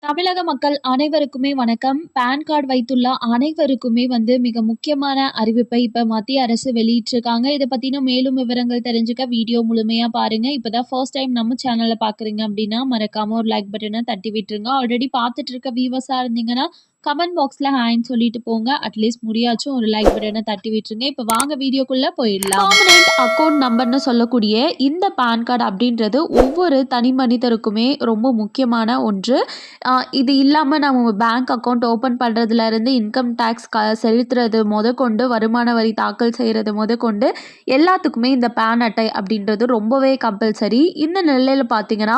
தமிழக மக்கள் அனைவருக்குமே வணக்கம். பான் கார்டு வைத்துள்ள அனைவருக்குமே மிக முக்கியமான அறிவிப்பை இப்ப மத்திய அரசு வெளியிட்டிருக்காங்க. இத பத்தின மேலும் விவரங்கள் தெரிஞ்சுக்க வீடியோ முழுமையா பாருங்க. இப்பதான் ஃபர்ஸ்ட் டைம் நம்ம சேனல பார்க்குறீங்க அப்படின்னா, மறக்காம ஒரு லைக் பட்டன தட்டி விட்டுருங்க. ஆல்ரெடி பார்த்துட்டு இருக்க வியூவர்ஸா இருந்தீங்கன்னா, கமெண்ட் பாக்ஸ்ல ஹாய்ன்னு சொல்லிட்டு போங்க. அட்லீஸ்ட் முடியாச்சும் ஒரு லைக் பட்டன தட்டி விட்டுருங்க. இப்ப வாங்க வீடியோக்குள்ள போயிடலாம். பெர்மனன்ட் அக்கவுண்ட் நம்பர்ன்னு சொல்லக்கூடிய இந்த பான் கார்டு அப்படின்றது ஒவ்வொரு தனி மனிதருக்குமே ரொம்ப முக்கியமான ஒன்று. இது இல்லாம நம்ம பேங்க் அக்கவுண்ட் ஓப்பன் பண்ணுறதுலேருந்து இன்கம் டேக்ஸ் செலுத்துறது முதற்கொண்டு வருமான வரி தாக்கல் செய்கிறது முதற்கொண்டு எல்லாத்துக்குமே இந்த பேன் அட்டை அப்படின்றது ரொம்பவே கம்பல்சரி. இந்த நிலையில் பார்த்தீங்கன்னா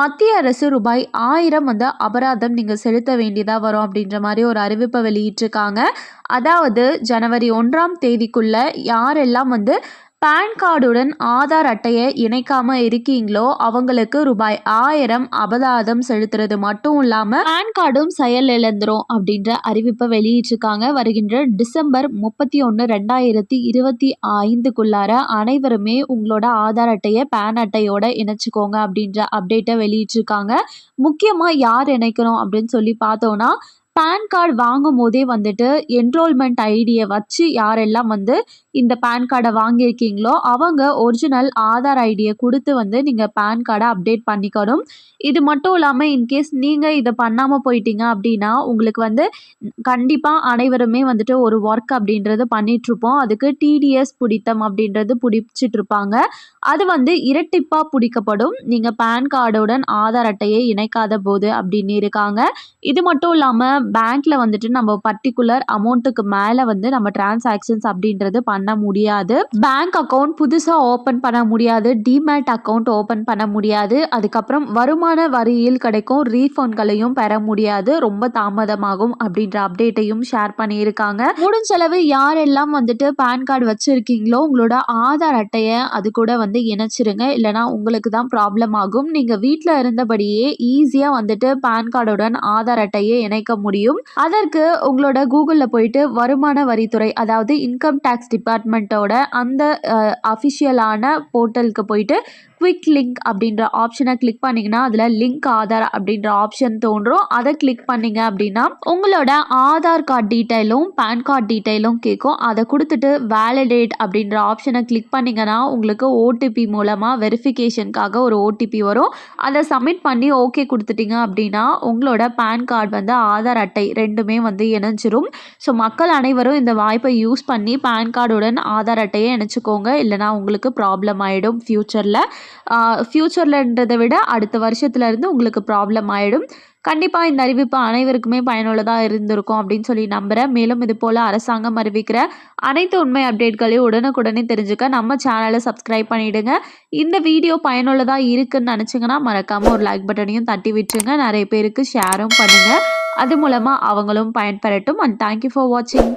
மத்திய அரசு ரூபாய் 1000 அபராதம் நீங்கள் செலுத்த வேண்டியதாக வரும் அப்படின்ற மாதிரி ஒரு அறிவிப்பை வெளியிட்டிருக்காங்க. அதாவது ஜனவரி 1ஆம் தேதிக்குள்ள யாரெல்லாம் பான் கார்டுடன் ஆதார் அட்டையை இணைக்காம இருக்கீங்களோ அவங்களுக்கு ரூபாய் 1000 அபராதம் செலுத்துறது மட்டும் இல்லாம பான் கார்டும் செயல் இழந்துரும் அப்படின்ற அறிவிப்பை வெளியிட்டிருக்காங்க. வருகின்ற டிசம்பர் 31, 2025க்குள்ளார அனைவருமே உங்களோட ஆதார் அட்டையை பான் அட்டையோட இணைச்சுக்கோங்க அப்படின்ற அப்டேட்டை வெளியிட்டிருக்காங்க. முக்கியமா யார் இணைக்கணும் அப்படின்னு சொல்லி பார்த்தோம்னா, பான் கார்டு வாங்கும் போதே என்ரோல்மெண்ட் ஐடியை வச்சு யாரெல்லாம் இந்த பான் கார்டை வாங்கியிருக்கீங்களோ அவங்க ஒரிஜினல் ஆதார் ஐடியை கொடுத்து நீங்கள் பான் கார்டை அப்டேட் பண்ணிக்கணும். இது மட்டும் இல்லாமல் இன்கேஸ் நீங்கள் இதை பண்ணாமல் போயிட்டீங்க அப்படின்னா உங்களுக்கு கண்டிப்பாக அனைவருமே ஒரு ஒர்க் அப்படின்றது பண்ணிகிட்ருப்போம். அதுக்கு டிடிஎஸ் பிடித்தம் அப்படின்றது பிடிச்சிட்டு இருப்பாங்க. அது இரட்டிப்பாக பிடிக்கப்படும் நீங்கள் பான் கார்டுடன் ஆதார் அட்டையை இணைக்காத போது அப்படின்னு இருக்காங்க. இது மட்டும் இல்லாமல் பேங்க்ல நம்ம பர்டிகுலர் அமௌண்ட்டுக்கு மேலே நம்ம டிரான்சாக்ஷன்ஸ் அப்படின்றது பண்ண முடியாது. பேங்க் அக்கௌண்ட் புதுசாக ஓப்பன் பண்ண முடியாது. டிமேட் அக்கௌண்ட் ஓப்பன் பண்ண முடியாது. அதுக்கப்புறம் வருமான வரியில் கிடைக்கும் ரீஃபண்ட்களையும் பெற முடியாது. ரொம்ப தாமதமாகும் அப்படின்ற அப்டேட்டையும் ஷேர் பண்ணியிருக்காங்க. முடிஞ்சளவு யாரெல்லாம் பான் கார்டு வச்சிருக்கீங்களோ உங்களோட ஆதார் அட்டையை அது கூட இணைச்சிருங்க. இல்லைனா உங்களுக்கு தான் ப்ராப்ளம் ஆகும். நீங்கள் வீட்டில் இருந்தபடியே ஈஸியாக பான் கார்டுடன் ஆதார் அட்டையை இணைக்க முடியும். அதற்கு உங்களோட கூகுளில் போயிட்டு வருமான வரித்துறை அதாவது இன்கம் டேக்ஸ் டிபார்ட்மெண்ட்டோட அந்த அஃபிஷியலான போர்ட்டலுக்கு போயிட்டு குவிக் லிங்க் அப்படின்ற ஆப்ஷனை கிளிக் பண்ணிங்கன்னா அதில் லிங்க் ஆதார் அப்படின்ற ஆப்ஷன் தோன்றும். அதை கிளிக் பண்ணிங்க அப்படின்னா உங்களோட ஆதார் கார்டு டீட்டெயிலும் பேன் கார்டு டீட்டெயிலும் கேட்கும். அதை கொடுத்துட்டு வேலிடேட் அப்படின்ற ஆப்ஷனை கிளிக் பண்ணிங்கன்னா உங்களுக்கு ஓடிபி மூலமாக வெரிஃபிகேஷனுக்காக ஒரு ஓடிபி வரும். அதை சப்மிட் பண்ணி ஓகே கொடுத்துட்டீங்க அப்படின்னா உங்களோட பேன் கார்டு ஆதார் அட்டை ரெண்டுமே இணைஞ்சிரும். ஸோ மக்கள் அனைவரும் இந்த வாய்ப்பை யூஸ் பண்ணி பேன் கார்டுடன் ஆதார் அட்டையை இணைச்சிக்கோங்க. இல்லைனா உங்களுக்கு ப்ராப்ளம் ஆகிடும் ஃப்யூச்சர்லன்றதை விட அடுத்த வருஷத்துலேருந்து உங்களுக்கு ப்ராப்ளம் ஆகிடும். கண்டிப்பாக இந்த அறிவிப்பு அனைவருக்குமே பயனுள்ளதாக இருந்திருக்கும் அப்படின்னு சொல்லி நம்புகிறேன். மேலும் இது போல் அரசாங்கம் அறிவிக்கிற அனைத்து உண்மை அப்டேட்களையும் உடனுக்குடனே தெரிஞ்சுக்க நம்ம சேனலை சப்ஸ்கிரைப் பண்ணிவிடுங்க. இந்த வீடியோ பயனுள்ளதாக இருக்குன்னு நினச்சிங்கன்னா மறக்காமல் ஒரு லைக் பட்டனையும் தட்டி விட்டுருங்க. நிறைய பேருக்கு ஷேரும் பண்ணுங்கள். அது மூலமாக அவங்களும் பயன்பெறட்டும். அண்ட் தேங்க்யூ ஃபார் வாட்சிங்.